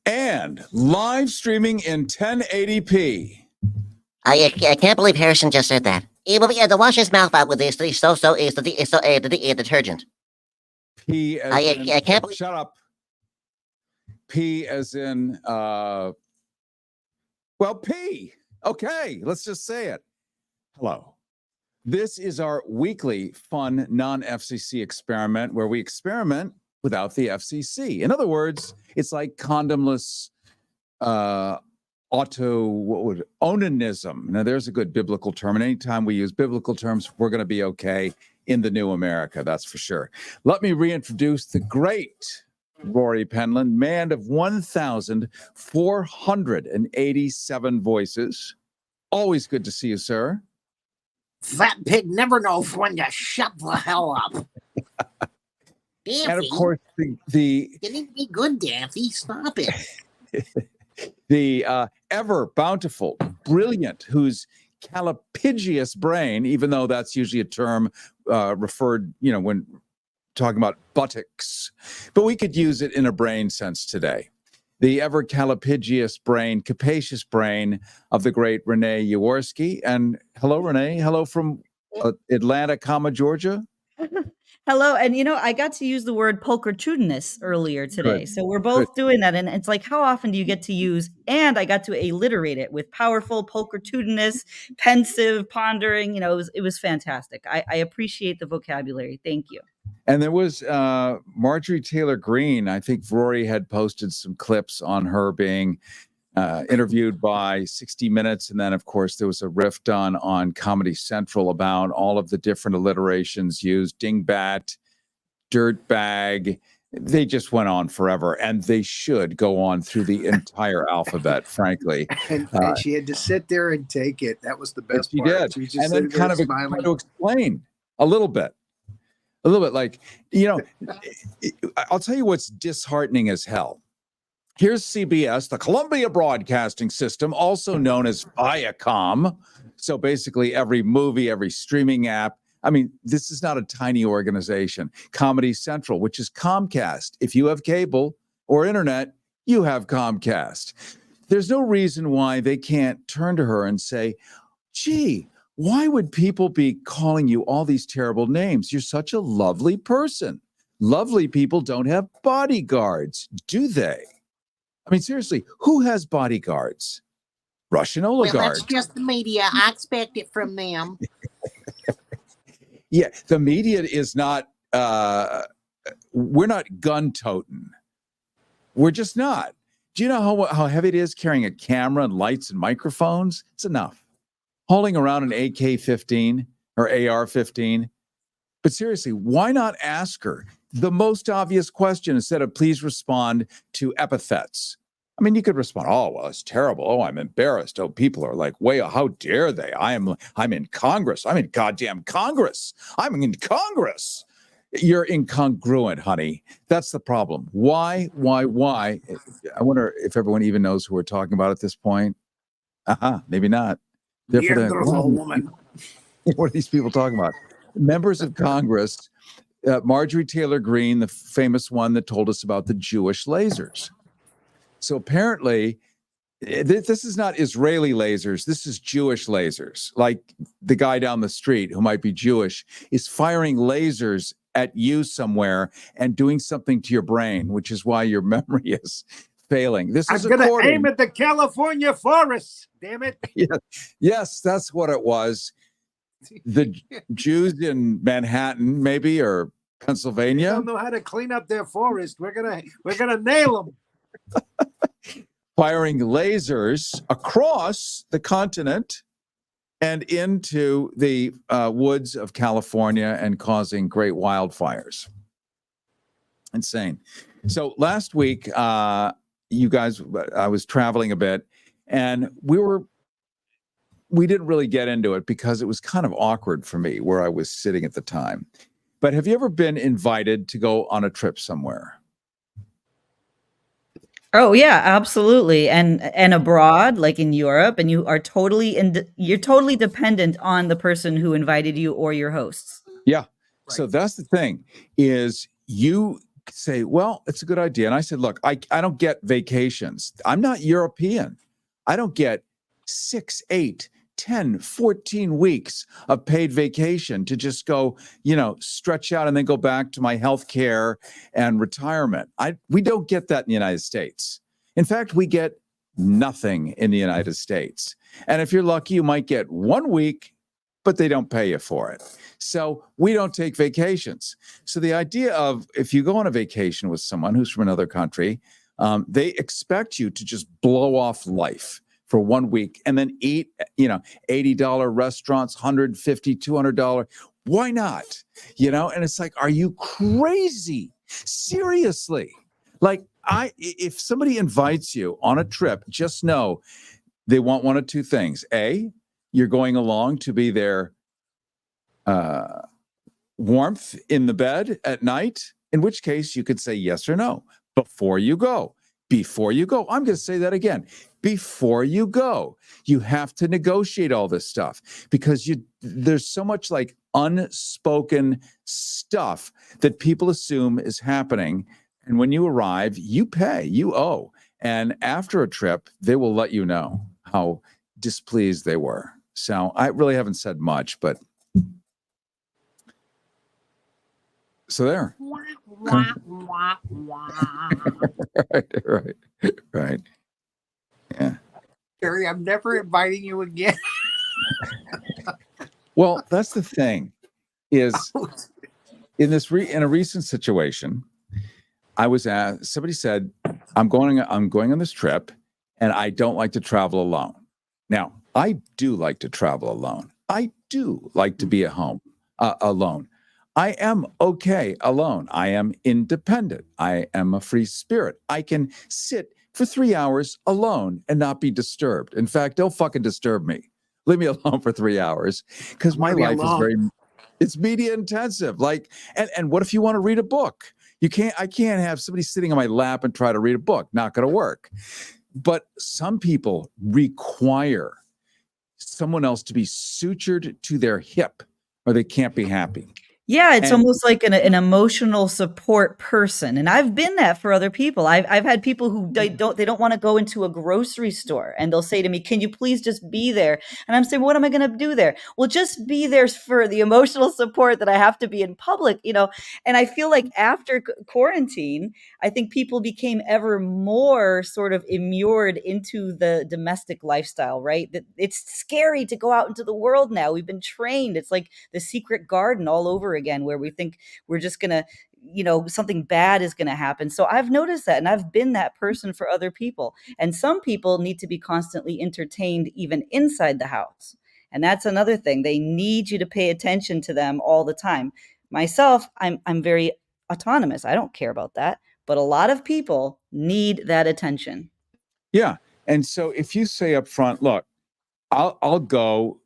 and live streaming in 1080p. I can't believe Harrison just said that. He will be able to wash his mouth out with this detergent. P as I can't believe. Shut up. P as in P. Okay, let's just say it. Hello. This is our weekly fun non-FCC experiment where we experiment without the FCC. In other words, it's like condomless onanism. Now, there's a good biblical term. And anytime we use biblical terms, we're going to be okay in the new America, that's for sure. Let me reintroduce the great Rory Penland, man of 1,487 voices. Always good to see you, sir. That pig never knows when to shut the hell up. Daffy, and of course, the getting to be good, Daffy. Stop it. The ever bountiful, brilliant, whose calipigious brain, even though that's usually a term referred, when talking about buttocks, but we could use it in a brain sense today. The ever calipigious brain, capacious brain of the great Renée Yaworsky. And hello, Renée. Hello from Atlanta, Georgia. Hello. And, I got to use the word pulchritudinous earlier today. Good. So we're both doing that. And it's like, how often do you get to use, and I got to alliterate it with powerful, pulchritudinous, pensive, pondering. It was fantastic. I appreciate the vocabulary. Thank you. And there was Marjorie Taylor Greene. I think Rory had posted some clips on her being interviewed by 60 Minutes. And then, of course, there was a riff done on Comedy Central about all of the different alliterations used. Dingbat, dirtbag. They just went on forever. And they should go on through the entire alphabet, frankly. And she had to sit there and take it. That was the best she part. Did. She just and then kind of try to explain a little bit. Like, I'll tell you what's disheartening as hell. Here's CBS, the Columbia Broadcasting System, also known as Viacom. So basically every movie, every streaming app. I mean, this is not a tiny organization. Comedy Central, which is Comcast. If you have cable or internet, you have Comcast. There's no reason why they can't turn to her and say, gee, why would people be calling you all these terrible names? You're such a lovely person. Lovely people don't have bodyguards, do they? I mean, seriously, who has bodyguards? Russian oligarchs. Well, that's just the media. I expect it from them. Yeah, the media is not, we're not gun-toting. We're just not. Do you know how heavy it is carrying a camera and lights and microphones? It's enough. Hauling around an AK-15 or AR-15. But seriously, why not ask her the most obvious question instead of please respond to epithets? I mean, you could respond, oh, well, it's terrible. Oh, I'm embarrassed. Oh, people are like, way, how dare they? I'm in Congress. I'm in goddamn Congress. I'm in Congress. You're incongruent, honey. That's the problem. Why? I wonder if everyone even knows who we're talking about at this point. Maybe not. Woman. What are these people talking about? Members of Congress, Marjorie Taylor Greene, the famous one that told us about the Jewish lasers. So apparently, this is not Israeli lasers. This is Jewish lasers. Like the guy down the street who might be Jewish is firing lasers at you somewhere and doing something to your brain, which is why your memory is failing. This is I'm going to aim at the California forests, damn it. Yes, that's what it was. The Jews in Manhattan, maybe, or Pennsylvania. They don't know how to clean up their forest. We're gonna nail them. Firing lasers across the continent and into the woods of California and causing great wildfires. Insane. So last week, you guys, I was traveling a bit, and we didn't really get into it because it was kind of awkward for me where I was sitting at the time. But have you ever been invited to go on a trip somewhere? Oh yeah, absolutely. And abroad, like in Europe, and you're totally dependent on the person who invited you or your hosts. Yeah. Right. So that's the thing, is you say, well, it's a good idea. And I said, look, I don't get vacations. I'm not European. I don't get 6, 8, 10, 14 weeks of paid vacation to just go, stretch out and then go back to my health care and retirement. We don't get that in the United States. In fact, we get nothing in the United States. And if you're lucky, you might get 1 week, but they don't pay you for it. So we don't take vacations. So the idea of if you go on a vacation with someone who's from another country, they expect you to just blow off life for 1 week and then eat, $80 restaurants, $150, $200. Why not? And it's like, are you crazy? Seriously? Like, if somebody invites you on a trip, just know they want one of two things. A, you're going along to be their warmth in the bed at night, in which case you could say yes or no before you go. I'm going to say that again. Before you go, you have to negotiate all this stuff because there's so much like unspoken stuff that people assume is happening. And when you arrive, you pay, you owe. And after a trip, they will let you know how displeased they were. So I really haven't said much, but so there. Right. Yeah. Cary, I'm never inviting you again. Well, that's the thing is in a recent situation, I was asked, somebody said, I'm going on this trip and I don't like to travel alone. Now, I do like to travel alone. I do like to be at home alone. I am okay alone. I am independent. I am a free spirit. I can sit for 3 hours alone and not be disturbed. In fact, don't fucking disturb me. Leave me alone for 3 hours because my life is it's media intensive. Like, and what if you want to read a book? I can't have somebody sitting on my lap and try to read a book. Not going to work. But some people require someone else to be sutured to their hip or they can't be happy. Yeah, it's almost like an emotional support person, and I've been that for other people. I've had people who they don't want to go into a grocery store, and they'll say to me, "Can you please just be there?" And I'm saying, "What am I going to do there?" Well, just be there for the emotional support that I have to be in public, And I feel like after quarantine, I think people became ever more sort of immured into the domestic lifestyle, right? That it's scary to go out into the world now. We've been trained. It's like the secret garden all over again, where we think we're just gonna, something bad is gonna happen. So I've noticed that, and I've been that person for other people. And some people need to be constantly entertained even inside the house. And that's another thing. They need you to pay attention to them all the time. Myself, I'm very autonomous. I don't care about that. But a lot of people need that attention. Yeah. And so if you say up front, look, I'll go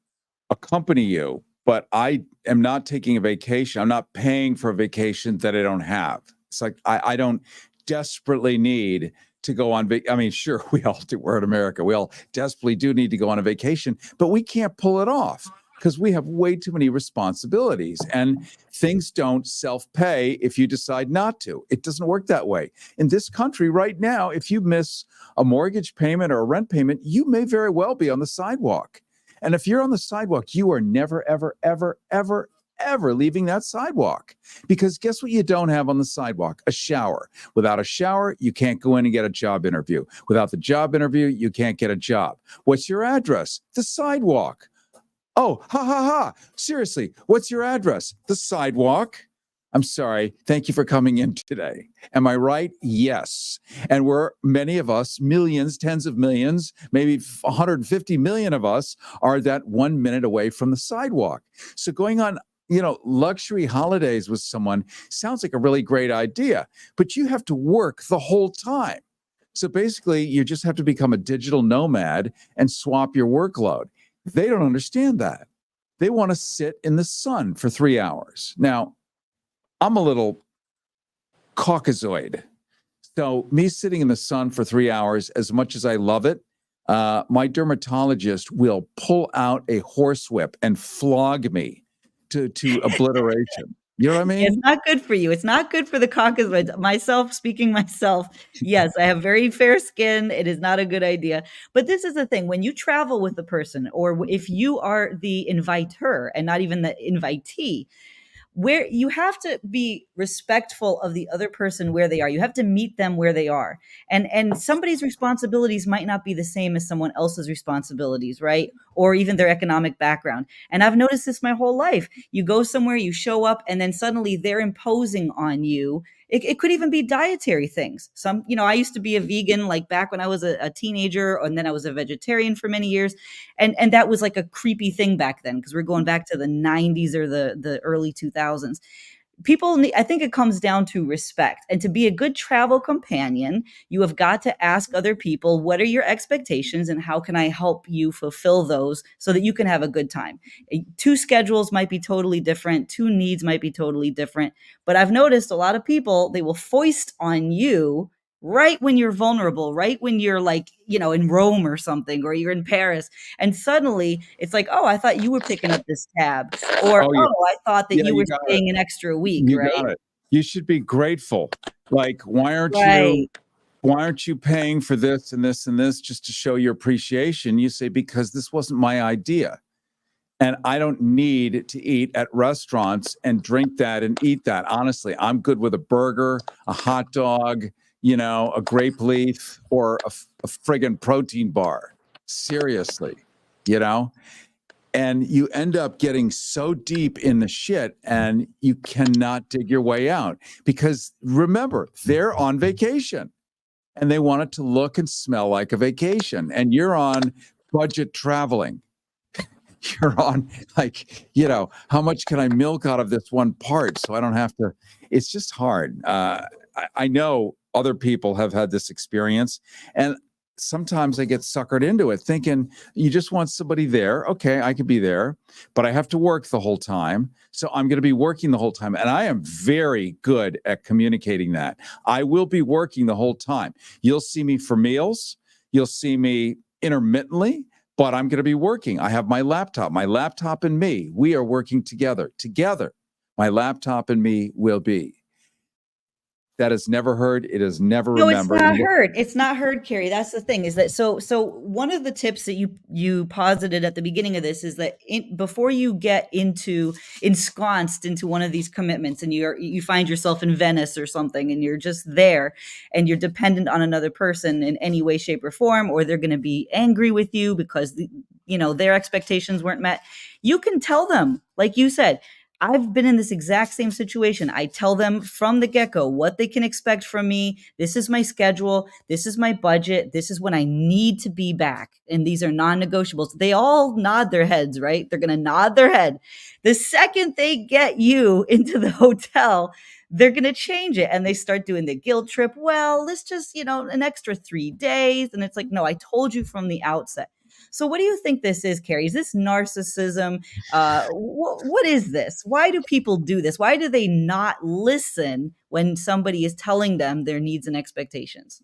accompany you, but I am not taking a vacation. I'm not paying for a vacation that I don't have. It's like I don't desperately need to go on. I mean, sure, we all do. We're in America. We all desperately do need to go on a vacation, but we can't pull it off because we have way too many responsibilities and things don't self-pay if you decide not to. It doesn't work that way. In this country right now, if you miss a mortgage payment or a rent payment, you may very well be on the sidewalk. And if you're on the sidewalk, you are never, ever, ever, ever, ever leaving that sidewalk. Because guess what you don't have on the sidewalk? A shower. Without a shower, you can't go in and get a job interview. Without the job interview, you can't get a job. What's your address? The sidewalk. Oh, ha, ha, ha. Seriously, what's your address? The sidewalk. I'm sorry. Thank you for coming in today. Am I right? Yes. And many of us, millions, tens of millions, maybe 150 million of us are that 1 minute away from the sidewalk. So going on, luxury holidays with someone sounds like a really great idea, but you have to work the whole time. So basically, you just have to become a digital nomad and swap your workload. They don't understand that. They want to sit in the sun for 3 hours. Now, I'm a little Caucasoid. So me sitting in the sun for 3 hours, as much as I love it, my dermatologist will pull out a horsewhip and flog me to obliteration. You know what I mean? It's not good for you. It's not good for the Caucasoids. Speaking myself, yes, I have very fair skin. It is not a good idea. But this is the thing. When you travel with a person, or if you are the inviter and not even the invitee, where you have to be respectful of the other person where they are. You have to meet them where they are. And somebody's responsibilities might not be the same as someone else's responsibilities, right? Or even their economic background. And I've noticed this my whole life. You go somewhere, you show up, and then suddenly they're imposing on you. It could even be dietary things. I used to be a vegan like back when I was a teenager, and then I was a vegetarian for many years. And that was like a creepy thing back then, because we're going back to the 90s or the early 2000s. I think it comes down to respect. And to be a good travel companion, you have got to ask other people, what are your expectations and how can I help you fulfill those so that you can have a good time? Two schedules might be totally different. Two needs might be totally different. But I've noticed a lot of people, they will foist on you right when you're vulnerable, right when you're like, in Rome or something, or you're in Paris. And suddenly it's like, oh, I thought you were picking up this tab. Or, Oh, yeah. I thought that Yeah, you you were got staying an extra week, You right? got it. You should be grateful. Like, why aren't Right. you paying for this and this and this just to show your appreciation? You say, because this wasn't my idea. And I don't need to eat at restaurants and drink that and eat that. Honestly, I'm good with a burger, a hot dog, a grape leaf, or a friggin' protein bar. Seriously, and you end up getting so deep in the shit and you cannot dig your way out, because remember, they're on vacation and they want it to look and smell like a vacation, and you're on budget traveling. You're on how much can I milk out of this one part so I don't have to. It's just hard. I know other people have had this experience, and sometimes I get suckered into it thinking you just want somebody there. Okay, I could be there, but I have to work the whole time. So I'm going to be working the whole time. And I am very good at communicating that. I will be working the whole time. You'll see me for meals. You'll see me intermittently, but I'm going to be working. I have my laptop and me. We are working together. My laptop and me will be. That is never heard. It is never remembered. No, it's not heard. It's not heard, Cary. That's the thing, is that so one of the tips that you posited at the beginning of this is that before you get ensconced into one of these commitments, and you find yourself in Venice or something, and you're just there and you're dependent on another person in any way, shape, or form, or they're going to be angry with you because their expectations weren't met. You can tell them, like you said, I've been in this exact same situation. I tell them from the get-go what they can expect from me. This is my schedule. This is my budget. This is when I need to be back. And these are non-negotiables. They all nod their heads, right? They're going to nod their head. The second they get you into the hotel, they're going to change it. And they start doing the guilt trip. Well, let's just, an extra 3 days. And it's like, no, I told you from the outset. So what do you think this is, Cary? Is this narcissism? What is this? Why do people do this? Why do they not listen when somebody is telling them their needs and expectations?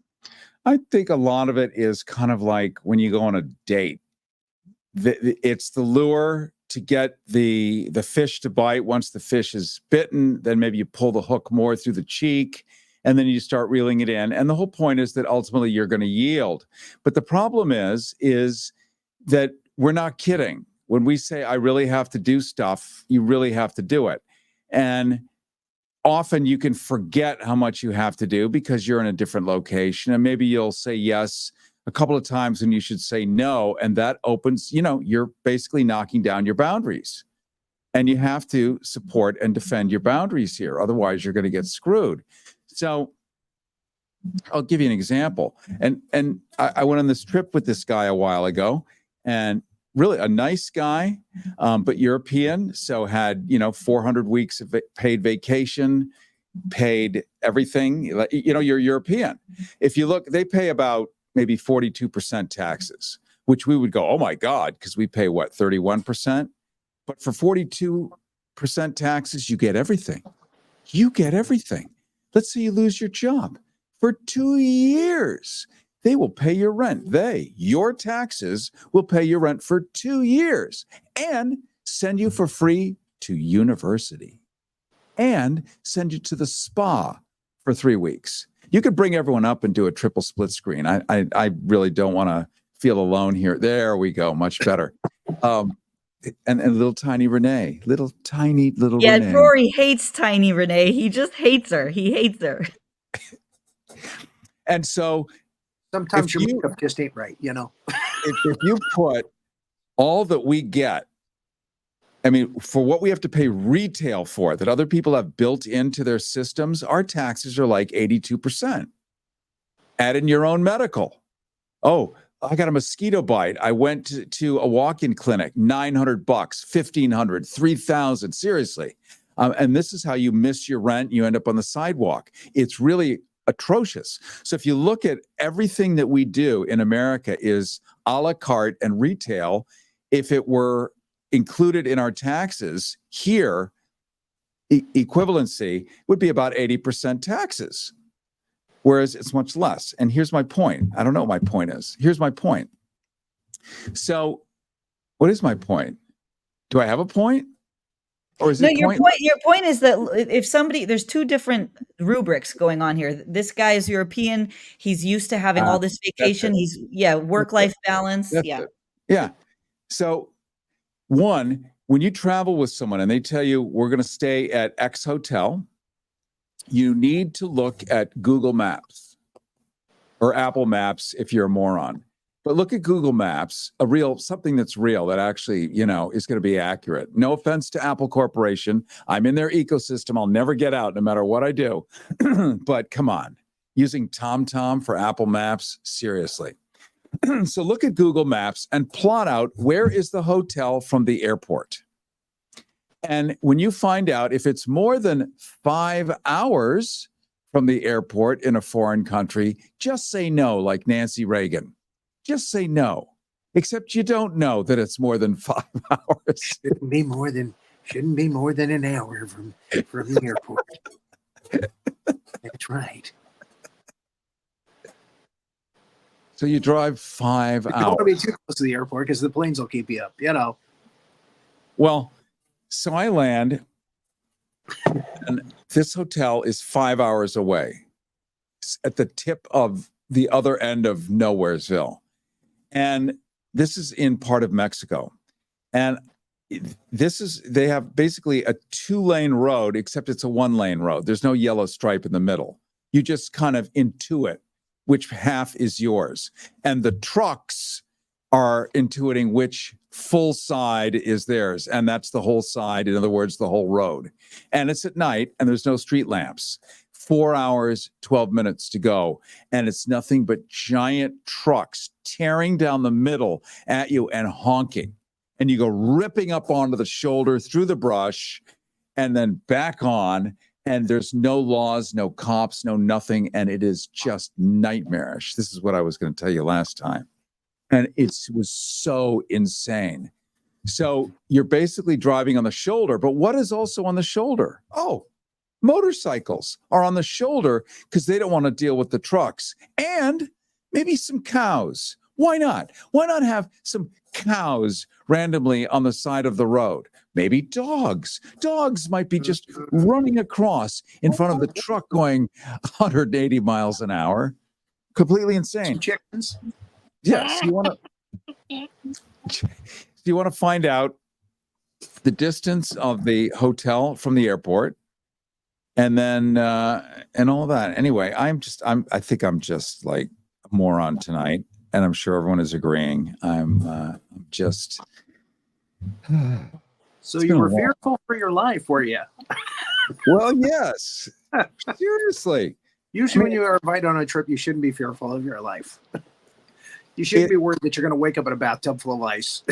I think a lot of it is kind of like when you go on a date. It's the lure to get the fish to bite. Once the fish is bitten, then maybe you pull the hook more through the cheek, and then you start reeling it in. And the whole point is that ultimately you're going to yield. But the problem is that we're not kidding. When we say, I really have to do stuff, you really have to do it. And often you can forget how much you have to do because you're in a different location. And maybe you'll say yes a couple of times when you should say no. And that opens, you're basically knocking down your boundaries. And you have to support and defend your boundaries here. Otherwise, you're going to get screwed. So I'll give you an example. And I went on this trip with this guy a while ago, and really a nice guy, but European. So had, 400 weeks of paid vacation, paid everything. You're European. If you look, they pay about maybe 42% taxes, which we would go, oh my God, because we pay 31%. But for 42% taxes, you get everything. Let's say you lose your job for 2 years. They will pay your rent. Your taxes will pay your rent for 2 years and send you for free to university. and send you to the spa for 3 weeks. You could bring everyone up and do a triple split screen. I really don't want to feel alone here. There we go. Much better. And little tiny Renee, little Yeah, Renee. Rory hates tiny Renee. He just hates her. He hates her. And so Sometimes your makeup just ain't right, you know. if you put all that we get, I mean, for what we have to pay retail for that other people have built into their systems, our taxes are like 82%. Add in your own medical. Oh, I got a mosquito bite. I went to a walk-in clinic, $900, $1,500, $3,000. Seriously. And this is how you miss your rent. You end up on the sidewalk. It's really atrocious. So if you look at everything that we do in America is a la carte and retail, if it were included in our taxes here, equivalency would be about 80% taxes. Whereas it's much less. And here's my point. I don't know what my point is. Here's my point. So what is my point? Do I have a point? Or is it your point is that if somebody, there's two different rubrics going on here. This guy is European. He's used to having all this vacation. He's work-life balance. Yeah. So one, when you travel with someone and they tell you we're going to stay at X hotel, you need to look at Google Maps or Apple Maps if you're a moron. But look at Google Maps, something that's real that actually, is going to be accurate. No offense to Apple Corporation. I'm in their ecosystem. I'll never get out no matter what I do. But come on, using TomTom for Apple Maps, seriously. So look at Google Maps and plot out where is the hotel from the airport. And when you find out if it's more than 5 hours from the airport in a foreign country, just say no, like Nancy Reagan. Just say no, except you don't know that it's more than 5 hours. Shouldn't be more than an hour from the airport. That's right. So you drive 5 hours. You don't want to be too close to the airport because the planes will keep you up, Well, so I land, and this hotel is 5 hours away. It's at the tip of the other end of Nowheresville. And this is in part of Mexico. And they have basically a 2-lane road, except it's a 1-lane road. There's no yellow stripe in the middle. You just kind of intuit which half is yours. And the trucks are intuiting which full side is theirs. And that's the whole side. In other words, the whole road. And it's at night and there's no street lamps. 4 hours, 12 minutes to go. And it's nothing but giant trucks tearing down the middle at you and honking. And you go ripping up onto the shoulder through the brush and then back on. And there's no laws, no cops, no nothing. And it is just nightmarish. This is what I was going to tell you last time. And it was so insane. So you're basically driving on the shoulder. But what is also on the shoulder? Oh, motorcycles are on the shoulder because they don't want to deal with the trucks. And maybe some cows. Why not? Why not have some cows randomly on the side of the road? Maybe dogs. Dogs might be just running across in front of the truck going 180 miles an hour. Completely insane. Some chickens. Yes. You want to find out the distance of the hotel from the airport, and then and all that. Anyway, I think I'm just like a moron tonight, and I'm sure everyone is agreeing. I'm just. So you were fearful for your life, were you? Well, yes. Seriously. Usually, when you are invited on a trip, you shouldn't be fearful of your life. You shouldn't be worried that you're going to wake up in a bathtub full of ice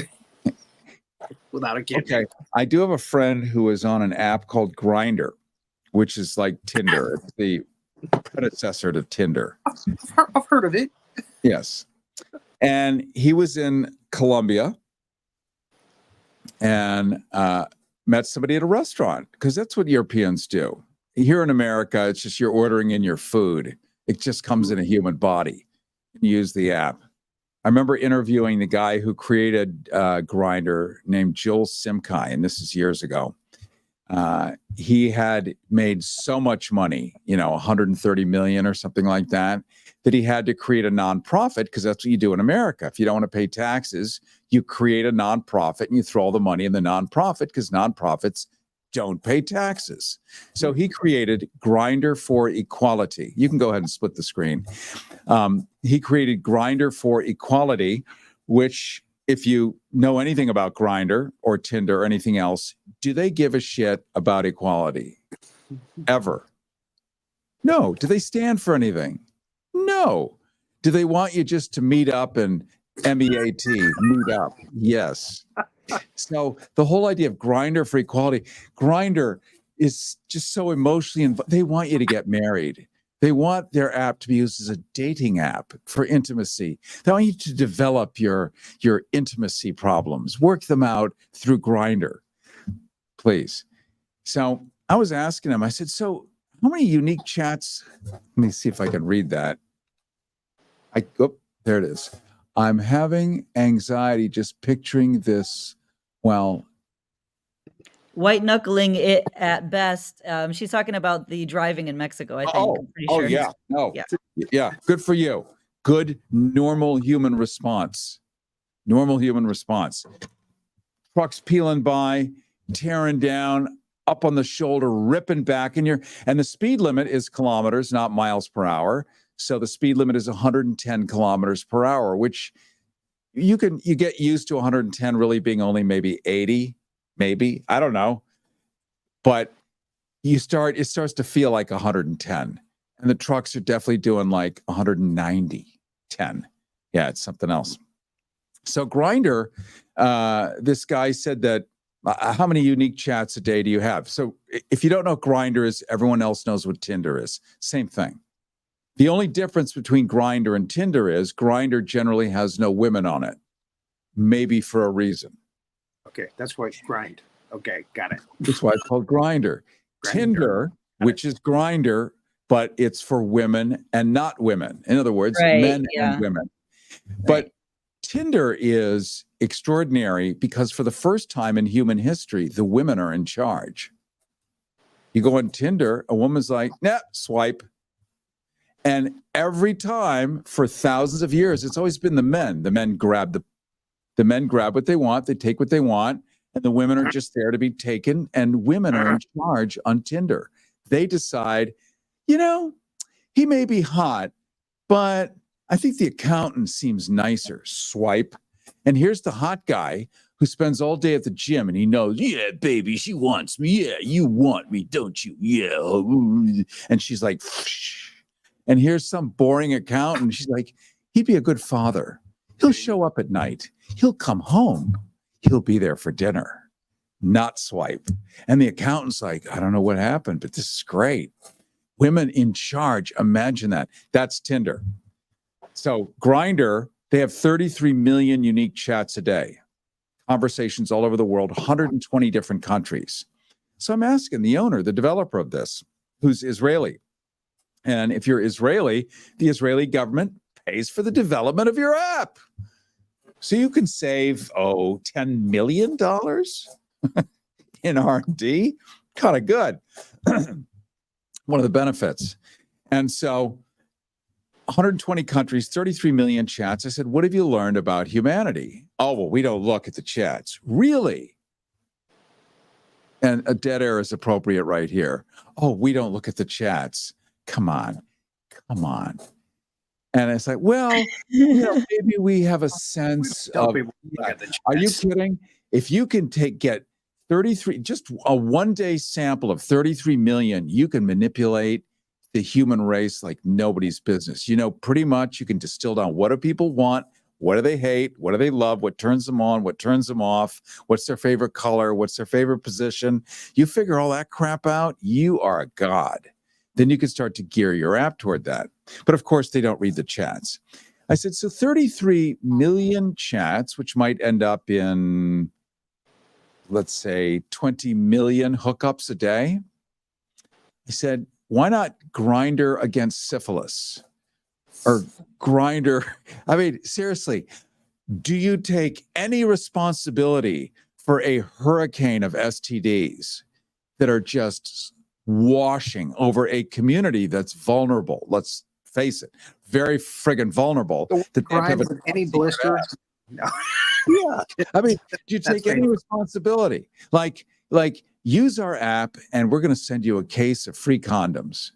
without a kid. Okay. I do have a friend who is on an app called Grindr, which is like Tinder. It's the predecessor to Tinder. I've heard of it. Yes. And he was in Colombia and met somebody at a restaurant, because that's what Europeans do. Here in America, it's just you're ordering in your food. It just comes in a human body. You use the app. I remember interviewing the guy who created Grindr, named Joel Simkai, and this is years ago. he had made so much money, 130 million or something like that, that he had to create a nonprofit, because that's what you do in America. If you don't want to pay taxes, you create a nonprofit and you throw all the money in the nonprofit, because nonprofits don't pay taxes. So he created Grindr for Equality. You can go ahead and split the screen. He created Grindr for Equality, which, if you know anything about Grindr or Tinder or anything else, do they give a shit about equality? Ever? No. Do they stand for anything? No. Do they want you just to meet up and MEAT, meet up? Yes. So the whole idea of Grindr for Equality, Grindr is just so emotionally they want you to get married. They want their app to be used as a dating app for intimacy. They want you to develop your intimacy problems, work them out through Grindr, please. So I was asking him, I said, so how many unique chats? Let me see if I can read that. There it is. I'm having anxiety just picturing this. Well, white knuckling it at best. She's talking about the driving in Mexico, I think. I'm pretty sure. Yeah. No. Yeah. Good for you. Good, normal human response. Normal human response. Trucks peeling by, tearing down, up on the shoulder, ripping back, and the speed limit is kilometers, not miles per hour. So the speed limit is 110 kilometers per hour, which you get used to 110 really being only maybe 80, maybe, I don't know. But it starts to feel like 110. And the trucks are definitely doing like 190, 10. Yeah, it's something else. So Grindr, this guy said that, how many unique chats a day do you have? So if you don't know what Grindr is, everyone else knows what Tinder is. Same thing. The only difference between Grindr and Tinder is Grindr generally has no women on it, maybe for a reason. Okay, that's why it's grind. Okay, got it. That's why it's called Grindr. Tinder, which is Grindr, but it's for women and not women. In other words, men and women. But Tinder is extraordinary because for the first time in human history, the women are in charge. You go on Tinder, a woman's like, nah, swipe. And every time for thousands of years, it's always been the men. The men grab what they want, they take what they want, and the women are just there to be taken, and women are in charge on Tinder. They decide, he may be hot, but I think the accountant seems nicer. Swipe. And here's the hot guy who spends all day at the gym and he knows, yeah, baby, she wants me. Yeah, you want me, don't you? Yeah. And she's like, and here's some boring accountant. She's like, he'd be a good father. He'll show up at night. He'll come home. He'll be there for dinner. Not swipe. And the accountant's like, I don't know what happened, but this is great. Women in charge. Imagine that. That's Tinder. So Grindr, they have 33 million unique chats a day. Conversations all over the world, 120 different countries. So I'm asking the owner, the developer of this, who's Israeli. And if you're Israeli, the Israeli government pays for the development of your app. So you can save, $10 million in R&D. Kind of good. One of the benefits. And so 120 countries, 33 million chats. I said, what have you learned about humanity? Oh, well, we don't look at the chats. Really? And a dead air is appropriate right here. Oh, we don't look at the chats. Come on. And it's like, well, maybe we have a sense of, are you kidding? If you can get 33, just a one-day sample of 33 million, you can manipulate the human race like nobody's business. Pretty much you can distill down what do people want, what do they hate, what do they love, what turns them on, what turns them off, what's their favorite color, what's their favorite position. You figure all that crap out, you are a god. Then you can start to gear your app toward that. But of course, they don't read the chats. I said, so 33 million chats, which might end up in, let's say, 20 million hookups a day. I said, why not Grindr against syphilis? Or Grindr? I mean, seriously, do you take any responsibility for a hurricane of STDs that are just washing over a community that's vulnerable. Let's face it, very friggin' vulnerable. The crime with any blister. No. Yeah. I mean, do you take any responsibility? Like, use our app and we're going to send you a case of free condoms.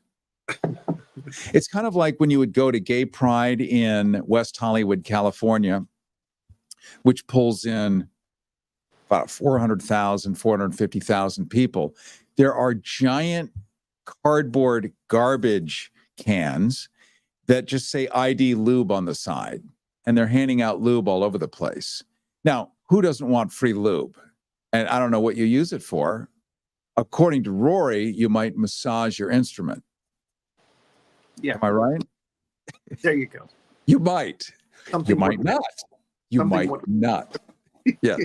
It's kind of like when you would go to Gay Pride in West Hollywood, California, which pulls in about 400,000, 450,000 people. There are giant cardboard garbage cans that just say ID lube on the side, and they're handing out lube all over the place. Now, who doesn't want free lube? And I don't know what you use it for. According to Rory, you might massage your instrument. Yeah. Am I right? There you go. You might. Something you might not. You might not. Yeah.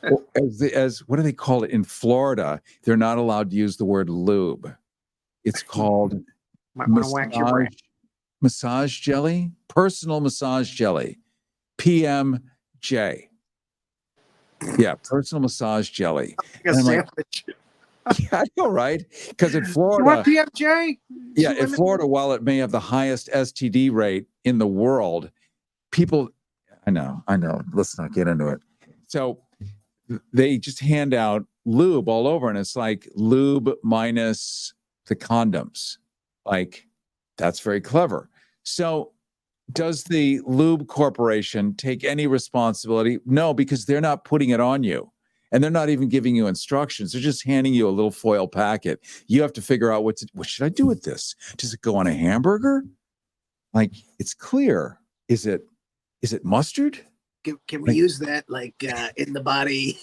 Well, as what do they call it in Florida? They're not allowed to use the word lube. It's called massage jelly, personal massage jelly, PMJ. Yeah, personal massage jelly. Like a sandwich. Yeah, I know, right? Because in Florida, you want PMJ? Yeah, in Florida, while it may have the highest STD rate in the world, people, I know. Let's not get into it. So they just hand out lube all over, and it's like lube minus the condoms. Like, that's very clever. So does the Lube Corporation take any responsibility? No, because they're not putting it on you. And they're not even giving you instructions. They're just handing you a little foil packet. You have to figure out what should I do with this? Does it go on a hamburger? Like, it's clear. Is it mustard? Can we use that like in the body?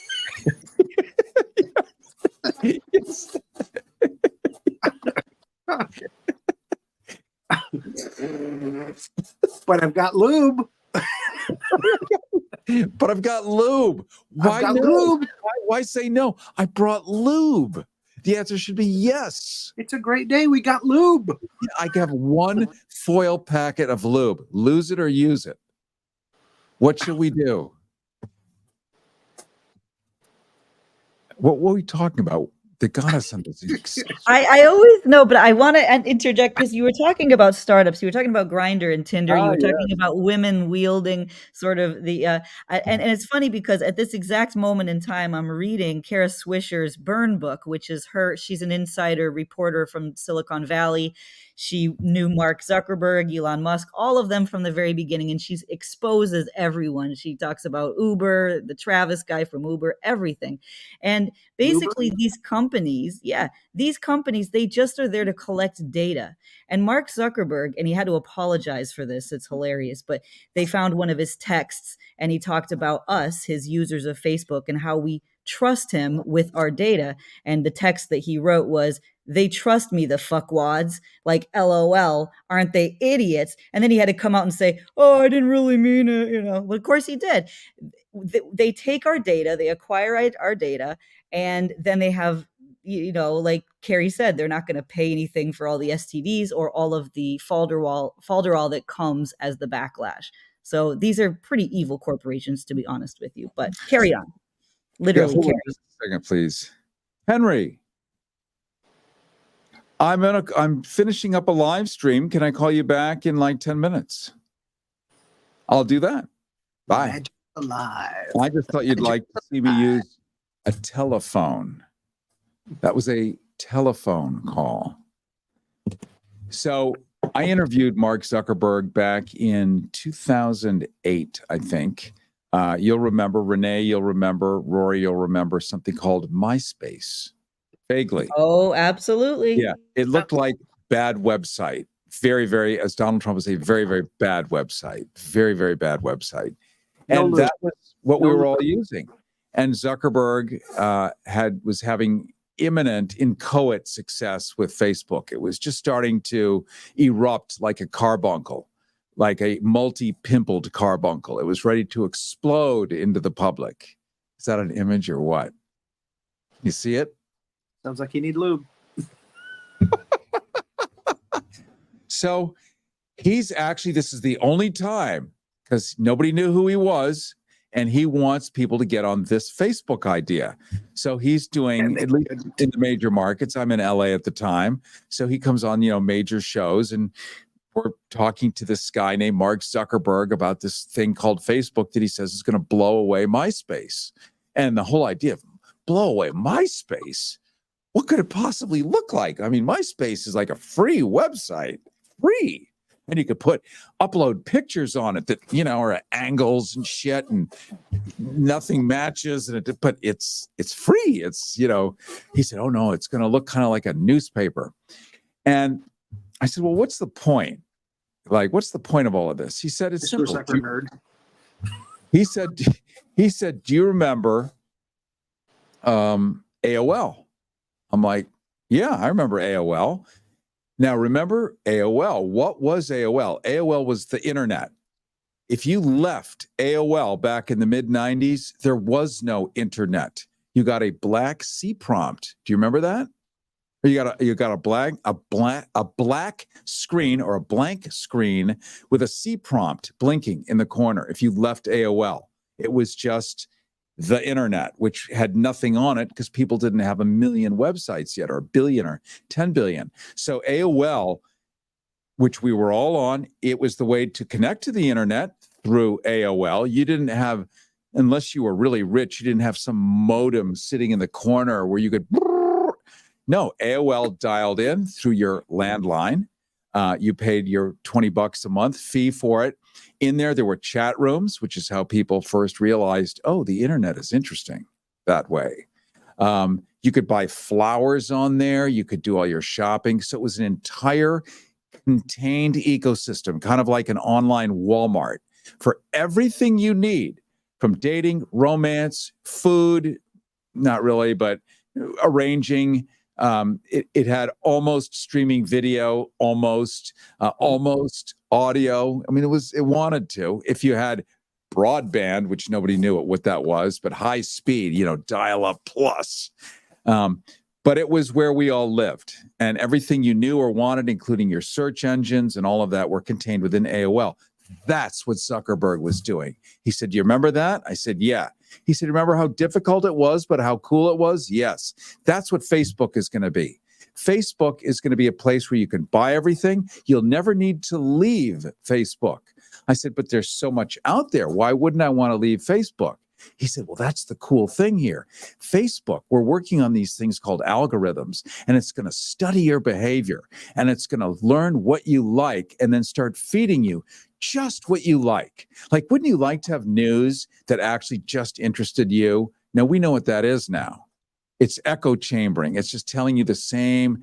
Yes. But I've got lube. But I've got lube. Why no? Lube. Why say no? I brought lube. The answer should be yes. It's a great day. We got lube. I have one foil packet of lube. Lose it or use it. What should we do? What were we talking about? They got us on this. I always know, but I want to interject because you were talking about startups. You were talking about Grindr and Tinder. You were talking about women wielding sort of the and it's funny because at this exact moment in time, I'm reading Kara Swisher's Burn book, which is she's an insider reporter from Silicon Valley. She knew Mark Zuckerberg, Elon Musk, all of them from the very beginning, and she exposes everyone. She talks about Uber, the Travis guy from Uber, everything. And basically these companies, they just are there to collect data. And Mark Zuckerberg, and he had to apologize for this, it's hilarious, but they found one of his texts and he talked about us, his users of Facebook, and how we trust him with our data. And the text that he wrote was, "They trust me, the fuckwads, like LOL, aren't they idiots?" And then he had to come out and say, "Oh, I didn't really mean it," Well, of course he did. They take our data, they acquire our data, and then they have, like Cary said, they're not going to pay anything for all the STDs or all of the falderall that comes as the backlash. So these are pretty evil corporations, to be honest with you. But carry on. Literally, hold on just a second, please. Henry, I'm finishing up a live stream. Can I call you back in like 10 minutes? I'll do that. Bye. Magic alive. I just thought you'd like to see me use a telephone. That was a telephone call. So I interviewed Mark Zuckerberg back in 2008, I think. You'll remember, Renee, you'll remember, Rory, you'll remember something called MySpace. Vaguely. Oh, absolutely. Yeah. It looked like bad website. Very, very, as Donald Trump would say, very, very bad website. Very, very bad website. And that was what we were all using. And Zuckerberg was having imminent, inchoate success with Facebook. It was just starting to erupt like a carbuncle, like a multi-pimpled carbuncle. It was ready to explode into the public. Is that an image or what? You see it? Sounds like you need lube. So this is the only time, because nobody knew who he was. and he wants people to get on this Facebook idea. So he's doing, at least in the major markets. I'm in LA at the time. So he comes on, major shows, and we're talking to this guy named Mark Zuckerberg about this thing called Facebook that he says is going to blow away MySpace. And the whole idea of blow away MySpace, what could it possibly look like? I mean, MySpace is like a free website, free. And you could upload pictures on it that, are at angles and shit, and nothing matches. But it's free. It's, he said, oh no, it's going to look kind of like a newspaper. And I said, well, what's the point? Like, what's the point of all of this? He said, it's simple. Nerd. He said, do you remember AOL? I'm like, yeah, I remember AOL. Now, remember AOL. What was AOL? AOL was the internet. If you left AOL back in the mid-90s, there was no internet. You got a black C prompt. Do you remember that? Or you got a black screen, or a blank screen with a C prompt blinking in the corner. If you left AOL, it was just the internet, which had nothing on it because people didn't have 1 million websites yet, or 1 billion or 10 billion. So AOL, which we were all on, it was the way to connect to the internet through AOL. You didn't have, unless you were really rich, you didn't have some modem sitting in the corner where you could, no, AOL dialed in through your landline. You paid your $20 a month fee for it. In there were chat rooms, which is how people first realized, oh, the internet is interesting that way. You could buy flowers on there. You could do all your shopping. So it was an entire contained ecosystem, kind of like an online Walmart for everything you need, from dating, romance, food, not really, but arranging. It had almost streaming video, almost audio. I mean, it wanted to. If you had broadband, which nobody knew what that was, but high speed, dial up plus. But it was where we all lived, and everything you knew or wanted, including your search engines and all of that, were contained within AOL. That's what Zuckerberg was doing. He said, do you remember that? I said, yeah. He said, remember how difficult it was, but how cool it was? Yes. That's what Facebook is going to be. Facebook is going to be a place where you can buy everything. You'll never need to leave Facebook. I said, but there's so much out there. Why wouldn't I want to leave Facebook? He said, well, that's the cool thing here. Facebook, we're working on these things called algorithms, and it's going to study your behavior, and it's going to learn what you like and then start feeding you just what you like. Like, wouldn't you like to have news that actually just interested you? Now, we know what that is now. It's echo chambering. It's just telling you the same,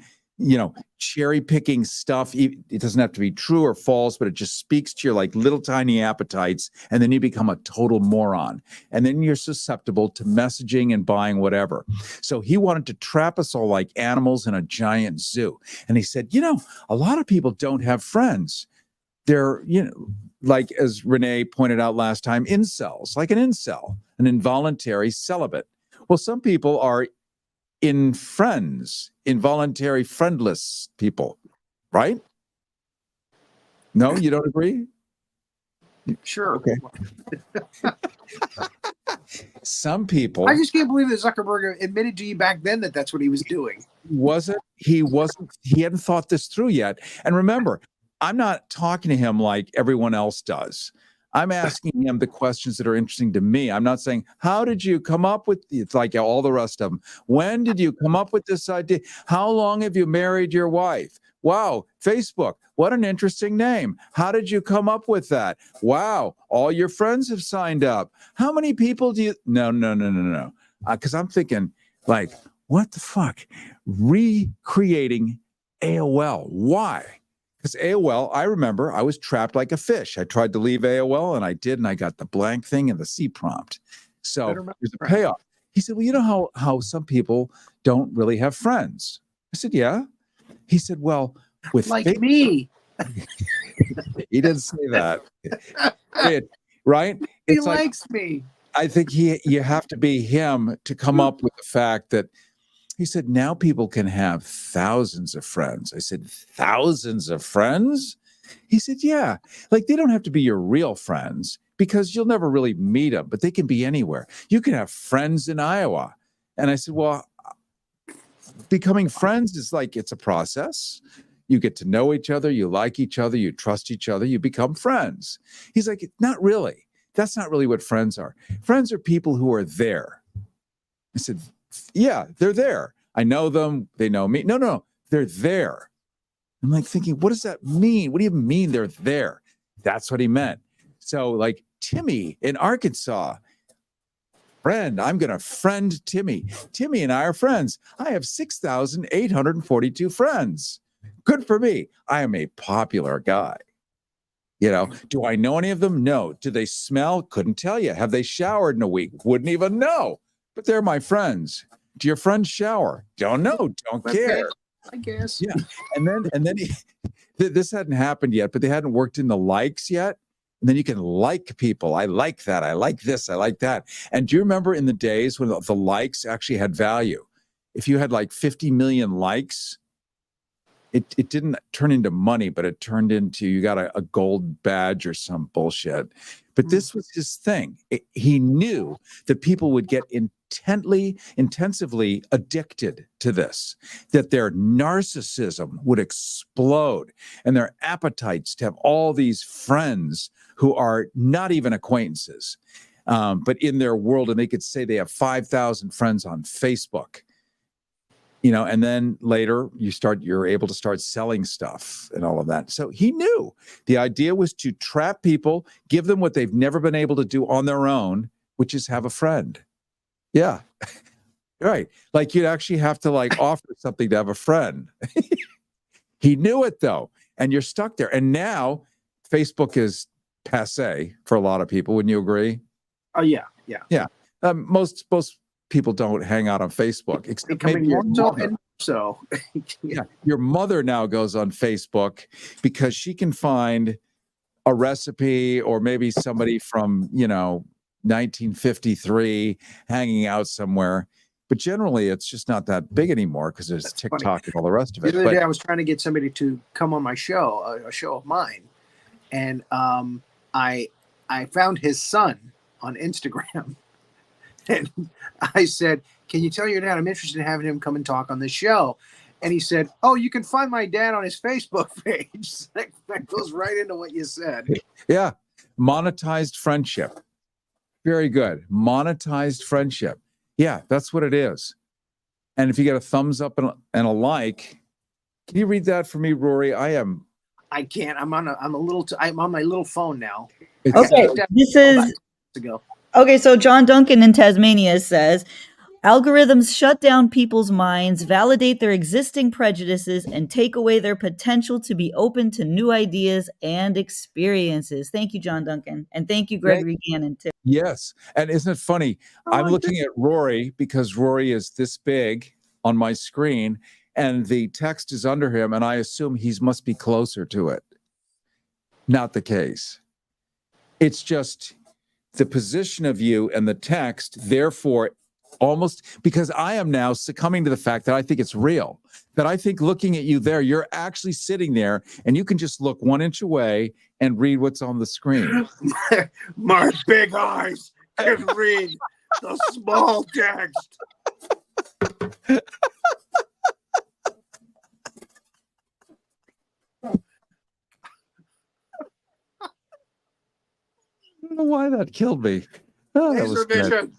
cherry picking stuff. It doesn't have to be true or false, but it just speaks to your like little tiny appetites. And then you become a total moron. And then you're susceptible to messaging and buying whatever. So he wanted to trap us all like animals in a giant zoo. And he said, a lot of people don't have friends. They're, like as Renée pointed out last time, incels, like an incel, an involuntary celibate. Well, some people are involuntary friendless people, right? No, you don't agree? Sure. Okay. Some people. I just can't believe that Zuckerberg admitted to you back then that that's what he was doing. He hadn't thought this through yet. And remember, I'm not talking to him like everyone else does. I'm asking him the questions that are interesting to me. I'm not saying, how did you come up with, it's like all the rest of them. When did you come up with this idea? How long have you married your wife? Wow, Facebook, what an interesting name. How did you come up with that? Wow, all your friends have signed up. How many people do you, no. Because I'm thinking, like, what the fuck? Recreating AOL, why? Because AOL, I remember I was trapped like a fish. I tried to leave AOL, and I did, and I got the blank thing and the C prompt. So there's a payoff. He said, well, you know how some people don't really have friends? I said, yeah. He said, well, with like me. He didn't say that. Right? He likes me. I think you have to be him to come up with the fact that he said, now people can have thousands of friends. I said, thousands of friends? He said, yeah. Like, they don't have to be your real friends. because you'll never really meet them, but they can be anywhere. You can have friends in Iowa. And I said, well, becoming friends is like, it's a process. You get to know each other, you like each other, you trust each other, you become friends. He's like, not really. That's not really what friends are. Friends are people who are there. I said, yeah, they're there. I know them. They know me. No, they're there. I'm like thinking, what does that mean? What do you mean they're there? That's what he meant. So like Timmy in Arkansas, friend, I'm going to friend Timmy. Timmy and I are friends. I have 6,842 friends. Good for me. I am a popular guy. You know, do I know any of them? No. Do they smell? Couldn't tell you. Have they showered in a week? Wouldn't even know. But they're my friends. Do your friends shower? Don't know. Don't care. I guess. Yeah. And then this hadn't happened yet, but they hadn't worked in the likes yet. And then you can like people. I like that. I like this. I like that. And do you remember in the days when the likes actually had value? If you had like 50 million likes, it didn't turn into money, but it turned into, you got a gold badge or some bullshit. But this was his thing. He knew that people would get intensively addicted to this, that their narcissism would explode and their appetites to have all these friends who are not even acquaintances, but in their world. And they could say they have 5,000 friends on Facebook. You know, and then later you're able to start selling stuff and all of that. So he knew the idea was to trap people, give them what they've never been able to do on their own, which is have a friend. Yeah. Right. Like you'd actually have to like offer something to have a friend. He knew it though. And you're stuck there. And now Facebook is passé for a lot of people. Wouldn't you agree? Oh yeah. Yeah. Most people don't hang out on Facebook, except maybe your mother. So yeah, your mother now goes on Facebook because she can find a recipe or maybe somebody from 1953 hanging out somewhere. But generally, it's just not that big anymore because there's TikTok and all the rest of it. The other day, I was trying to get somebody to come on my show, a show of mine, and I found his son on Instagram. And I said, can you tell your dad I'm interested in having him come and talk on this show? And he said, oh, you can find my dad on his Facebook page. That goes right into what you said. Yeah. Monetized friendship. Very good. Monetized friendship. Yeah, that's what it is. And if you get a thumbs up and a like, can you read that for me, Rory? I can't. I'm on my little phone now. Okay. This is to go. Okay, so John Duncan in Tasmania says, algorithms shut down people's minds, validate their existing prejudices, and take away their potential to be open to new ideas and experiences. Thank you, John Duncan. And thank you, Gregory Gannon, too. Yes. And isn't it funny? I'm looking at Rory because Rory is this big on my screen and the text is under him, and I assume he must be closer to it. Not the case. It's just the position of you and the text, therefore, almost because I am now succumbing to the fact that I think it's real, that I think looking at you there, you're actually sitting there and you can just look 1 inch away and read what's on the screen. My big eyes can read the small text. I don't know why that killed me. Oh, that was good.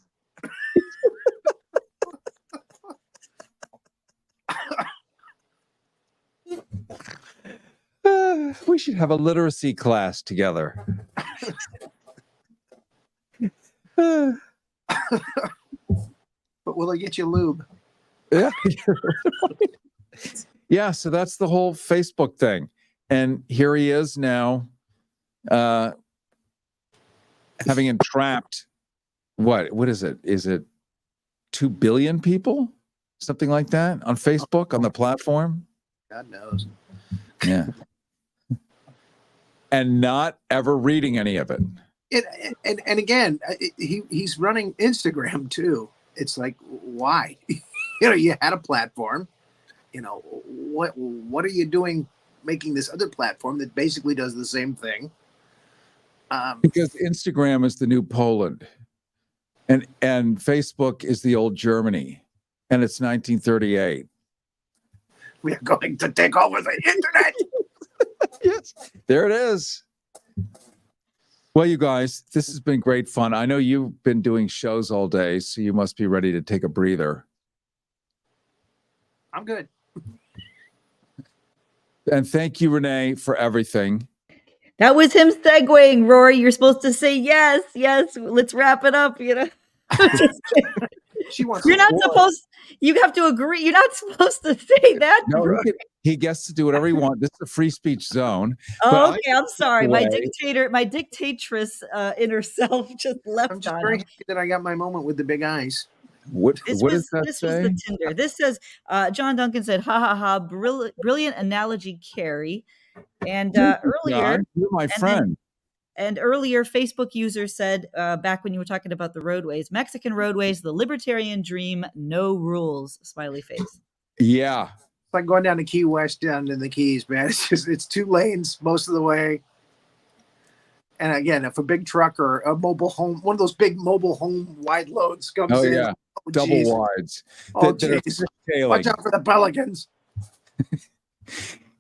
We should have a literacy class together. But will I get you lube? Yeah. Yeah, so that's the whole Facebook thing. And here he is now having entrapped what is it? Is it 2 billion people? Something like that on Facebook, on the platform? God knows. Yeah. And not ever reading any of it. And again, he's running Instagram too. It's like, why? You had a platform. What are you doing making this other platform that basically does the same thing? Because Instagram is the new Poland, and Facebook is the old Germany, and it's 1938. We are going to take over the internet. Yes, there it is. Well, you guys, this has been great fun. I know you've been doing shows all day, so you must be ready to take a breather. I'm good. And thank you, Renee, for everything. That was him segueing, Rory. You're supposed to say yes, yes. Let's wrap it up. You know, She wants. you're not supposed. You have to agree. You're not supposed to say that. No, Rory. he gets to do whatever he wants. This is a free speech zone. Oh, okay, I'm sorry. My away. dictatress inner self just left I'm just on very him. happy that I got my moment with the big eyes. What This does that was say? the Tinder. This says John Duncan said, "Ha ha ha! Brilliant analogy, Cary." And earlier, John, you're my and friend. And earlier, Facebook user said, back when you were talking about the roadways, Mexican roadways, the libertarian dream, no rules, smiley face. Yeah. It's like going down to Key West, down in the Keys, man. It's 2 lanes most of the way. And again, if a big truck or a mobile home, one of those big mobile home wide loads comes Oh, in. yeah. Oh, Double geez. wides. Oh, that are jeez. tailing. Watch out for the pelicans.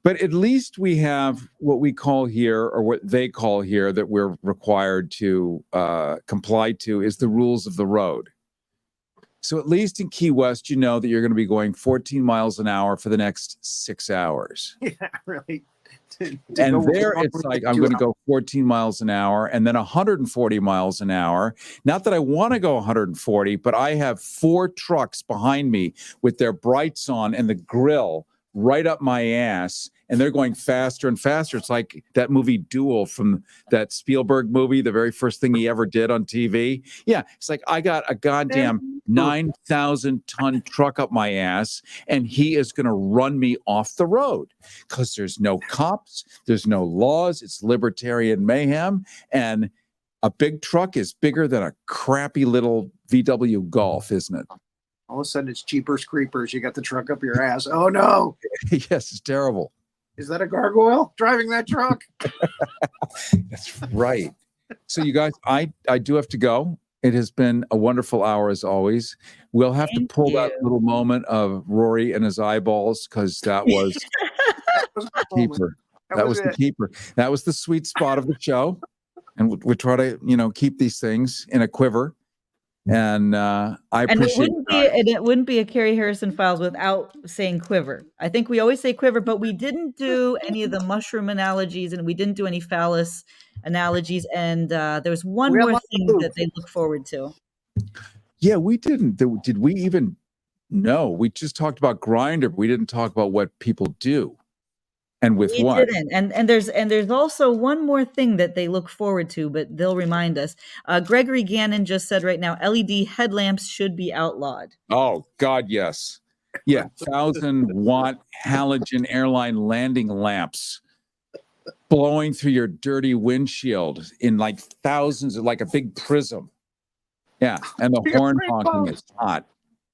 But at least we have what we call here, or what they call here, that we're required to comply to, is the rules of the road. So at least in Key West, you know that you're going to be going 14 miles an hour for the next 6 hours. Yeah, really. And there it's like, I'm going to go 14 miles an hour and then 140 miles an hour. Not that I want to go 140, but I have 4 trucks behind me with their brights on and the grill right up my ass, and they're going faster and faster. It's like that movie Duel from that Spielberg movie, the very first thing he ever did on TV. Yeah, it's like I got a goddamn 9,000-ton truck up my ass, and he is going to run me off the road because there's no cops, there's no laws, it's libertarian mayhem, and a big truck is bigger than a crappy little VW Golf, isn't it? All of a sudden, it's Jeepers Creepers. You got the truck up your ass. Oh, no. Yes, it's terrible. Is that a gargoyle driving that truck? That's right. So you guys, I do have to go. It has been a wonderful hour as always. We'll have to pull that little moment of Rory and his eyeballs, because that was the keeper. That was the keeper. That was the sweet spot of the show. And we try to, keep these things in a quiver. And I appreciate it wouldn't be a Cary Harrison Files without saying quiver. I think we always say quiver, but we didn't do any of the mushroom analogies, and we didn't do any phallus analogies. And there's one more thing that they look forward to. Yeah, we didn't. Did we even? No, we just talked about Grindr, but we didn't talk about what people do. And with what? Didn't. And there's also one more thing that they look forward to, but they'll remind us. Gregory Gannon just said right now, LED headlamps should be outlawed. Oh God, yes. Yeah, 1,000-watt halogen airline landing lamps blowing through your dirty windshield in like thousands, like a big prism. Yeah, and the horn honking is hot.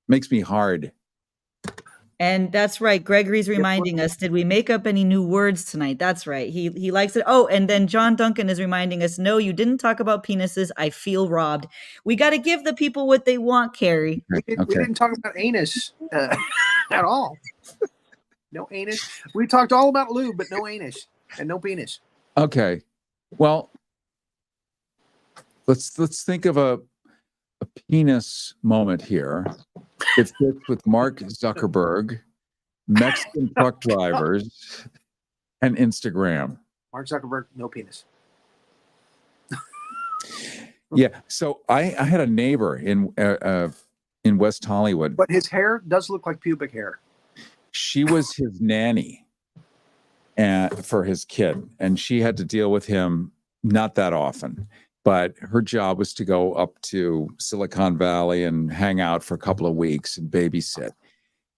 Makes me hard. And that's right. Gregory's reminding us, did we make up any new words tonight? That's right. He likes it. Oh, and then John Duncan is reminding us, no, you didn't talk about penises. I feel robbed. We got to give the people what they want, Cary. We didn't talk about anus at all. No anus. We talked all about lube, but no anus and no penis. Okay. Well, let's think of a penis moment here. It fits with Mark Zuckerberg, Mexican truck drivers, and Instagram. Mark Zuckerberg, no penis. Yeah. So I had a neighbor in West Hollywood. But his hair does look like pubic hair. She was his nanny for his kid, and she had to deal with him not that often. But her job was to go up to Silicon Valley and hang out for a couple of weeks and babysit.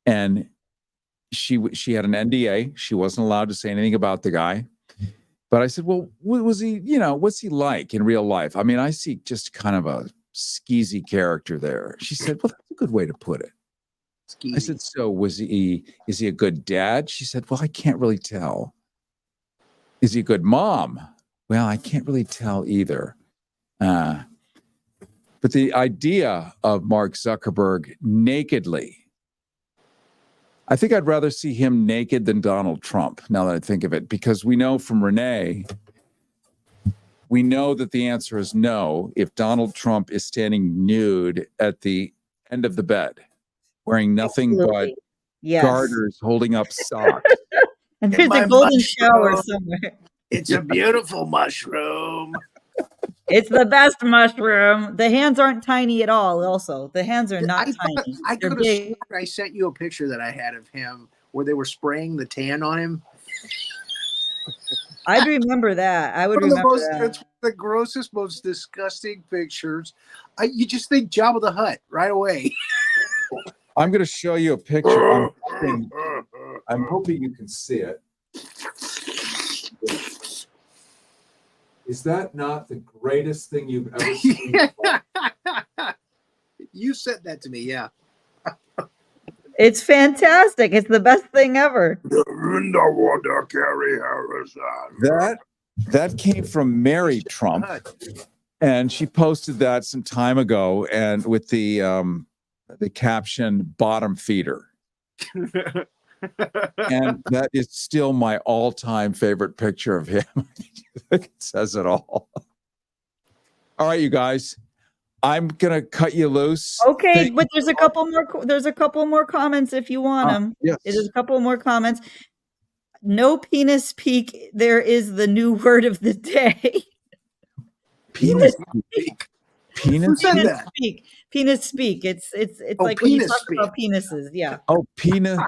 And she had an NDA. She wasn't allowed to say anything about the guy. But I said, well, what was he, what's he like in real life? I mean, I see just kind of a skeezy character there. She said, well, that's a good way to put it. Skeezy. I said, so is he a good dad? She said, well, I can't really tell. Is he a good mom? well, I can't really tell either. But the idea of Mark Zuckerberg nakedly, I think I'd rather see him naked than Donald Trump, now that I think of it, because we know from Renee, we know that the answer is no if Donald Trump is standing nude at the end of the bed, wearing nothing Absolutely. but Yes. garters holding up socks. And there's My a golden shower mushroom. somewhere. It's a beautiful mushroom. It's the best mushroom. The hands aren't tiny at all. Also, the hands are not tiny. I They're could have big. sworn I sent you a picture that I had of him where they were spraying the tan on him. I'd remember that. I would One of the remember most, that. it's the grossest, most disgusting pictures. You just think Jabba the Hutt right away. I'm going to show you a picture. I'm hoping you can see it. Is that not the greatest thing you've ever seen? You sent that to me, yeah. It's fantastic. It's the best thing ever. Underwater Cary Harrison. That came from Mary Trump, and she posted that some time ago, and with the caption "bottom feeder." And that is still my all-time favorite picture of him. I think it says it all. All right, you guys, I'm gonna cut you loose. Okay, but there's a couple more. There's a couple more comments if you want them. Yes. There's a couple more comments. No penis speak. There is the new word of the day. Penis. Who said Penis that? speak. Penis speak. It's Oh, like when you penis talk speak. about penises. Yeah. Oh, penis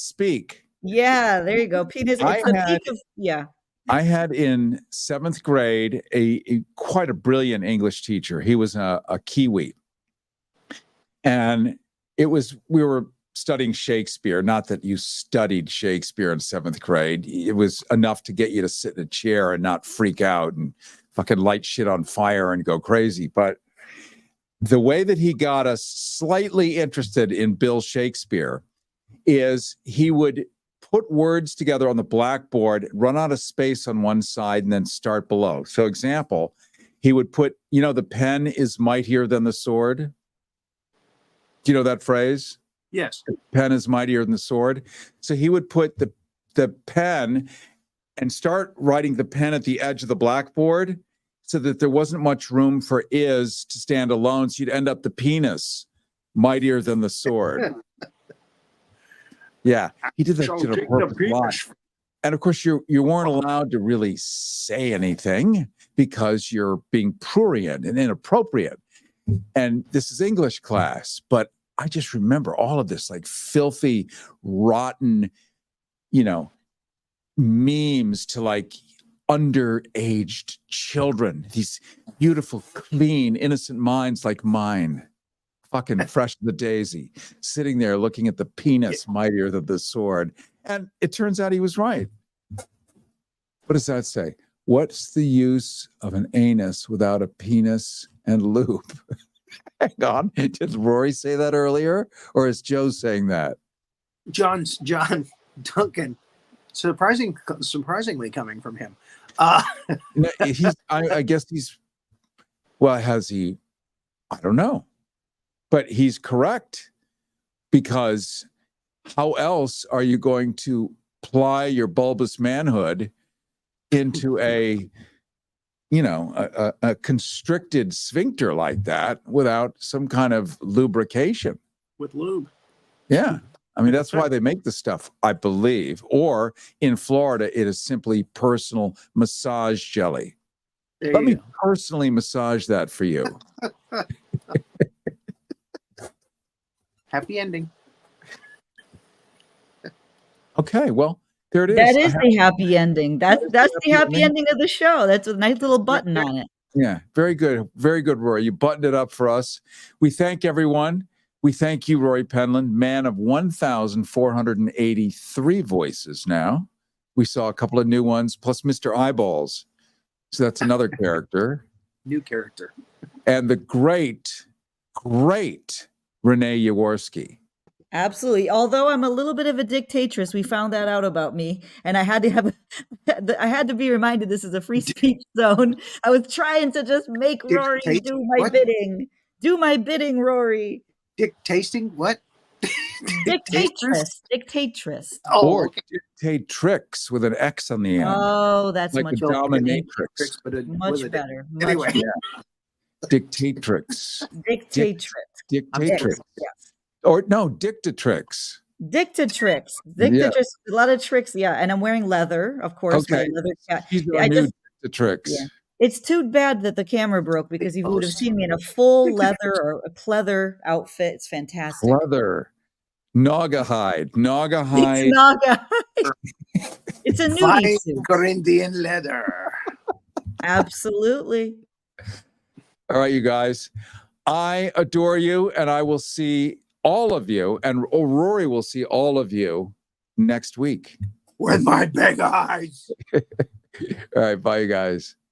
speak. Yeah. There you go. Penis. It's the peak of. Yeah. I had in 7th grade a quite a brilliant English teacher. He was a Kiwi, and we were studying Shakespeare. Not that you studied Shakespeare in 7th grade. It was enough to get you to sit in a chair and not freak out and fucking light shit on fire and go crazy. But the way that he got us slightly interested in Bill Shakespeare is he would put words together on the blackboard, run out of space on one side, and then start below. So, example, he would put, the pen is mightier than the sword. Do you know that phrase? Yes. The pen is mightier than the sword. So he would put the pen and start writing the pen at the edge of the blackboard so that there wasn't much room for is to stand alone. So you'd end up the penis mightier than the sword. Yeah, he did that shit on purpose a lot. And of course, you weren't allowed to really say anything because you're being prurient and inappropriate. And this is English class, but I just remember all of this like filthy, rotten, memes to like underaged children, these beautiful, clean, innocent minds like mine, fucking fresh as the daisy, sitting there looking at the penis mightier than the sword. And it turns out he was right. What does that say? What's the use of an anus without a penis and lube? Hang on. Did Rory say that earlier? Or is Joe saying that? John Duncan. Surprisingly coming from him. No, I guess has he? I don't know. But he's correct, because how else are you going to ply your bulbous manhood into a constricted sphincter like that without some kind of lubrication? With lube. Yeah. I mean, that's why they make the stuff, I believe. Or in Florida, it is simply personal massage jelly. Let me personally massage that for you. Happy ending. Okay, well, there it is. That is the happy ending. That's the happy ending of the show. That's a nice little button on it. Yeah, very good. Very good, Rory. You buttoned it up for us. We thank everyone. We thank you, Rory Penland, man of 1,483 voices now. We saw a couple of new ones, plus Mr. Eyeballs. So that's another character. New character. And the great Renée Yaworsky. Absolutely. Although I'm a little bit of a dictatress, we found that out about me, and I had to have, I had to be reminded this is a free speech zone. I was trying to just make Rory Dictate- do my what? bidding. Do my bidding, Rory. Tasting what? Dictatress. Dictatress. Oh, Or okay. dictatrix with an X on the end. Oh, that's like much a better. dominatrix. But with Much a- better. Much Anyway, better. Dictatrix. Dictatrix. Dictatrix. Yes. Or no, dictatrix. Dictatrix. Yeah. Dictatrix. A lot of tricks. Yeah. And I'm wearing leather, of course. My Okay. leather cap. He's I our new just, dictatrix. yeah. It's too bad that the camera broke because you would have seen me in a full leather or a pleather outfit. It's fantastic. Leather. Naga hide. Naga hide. It's Naga. It's a nudie fine suit. Corinthian leather. Absolutely. All right, you guys. I adore you, and I will see all of you, and Rory will see all of you next week. With my big eyes. All right, bye, you guys.